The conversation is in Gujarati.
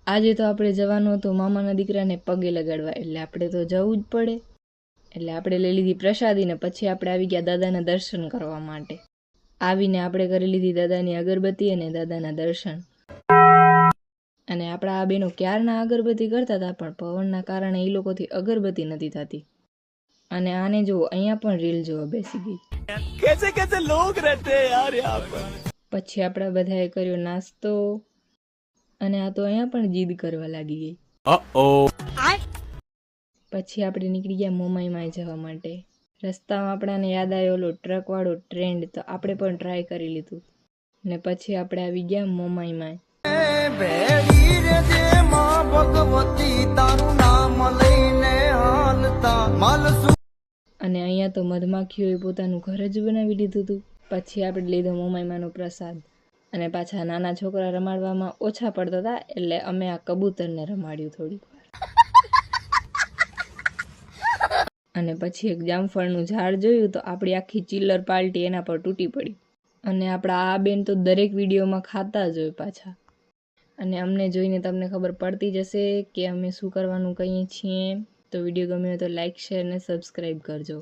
આજે તો આપણે જવાનું હતું મામાના દીકરાને પગે લગાડવા, એટલે આપણે તો જવું જ પડે. એટલે આપણે લઈ લીધી પ્રસાદી ને પછી આપણે આવી ગયા દાદાના દર્શન કરવા માટે. આવીને આપણે કરી લીધી દાદાની અગરબત્તી અને દાદાના દર્શન. અને આપણા આ બેનો ક્યારના અગરબત્તી કરતા હતા, પણ પવનના કારણે એ લોકોથી અગરબત્તી નથી થતી. અને આને જુઓ, અહીંયા પણ રીલ જોવા બેસી ગઈ. कैसे कैसे लोग रहते हैं यार यहाँ पर। પછી આપણે બધાએ કર્યો નાસ્તો, અને આ તો અહીંયા પણ જીદ કરવા લાગી ગઈ. પછી આપણે નીકળી ગયા મોમાઈમાં જવા માટે. રસ્તામાં આપણાને યાદ આવ્યો ઓલો ટ્રકવાળો ટ્રેન્ડ, તો આપણે પણ ટ્રાય કરી લીધું. ને પછી આપણે આવી ગયા મોમાઈમાં. અને અહીંયા તો મધમાખીઓએ પોતાનું ઘર જ બનાવી લીધું હતું. પછી આપણે લીધો મોમાઈમાનો પ્રસાદ. અને પાછા નાના છોકરા રમાડવામાં ઓછા પડતા હતા, એટલે અમે આ કબૂતરને રમાડ્યું થોડીક વાર. અને પછી એક જામફળનું ઝાડ જોયું તો આપણી આખી ચિલ્લર પાર્ટી એના પર તૂટી પડી. અને આપણા આ બેન તો દરેક વિડીયોમાં ખાતા જ હોય પાછા. અને અમને જોઈને તમને ખબર પડતી જશે કે અમે શું કરવાનું કહીએ છીએ. તો વિડીયો ગમ્યો તો લાઈક, શેર અને સબસ્ક્રાઈબ કરજો.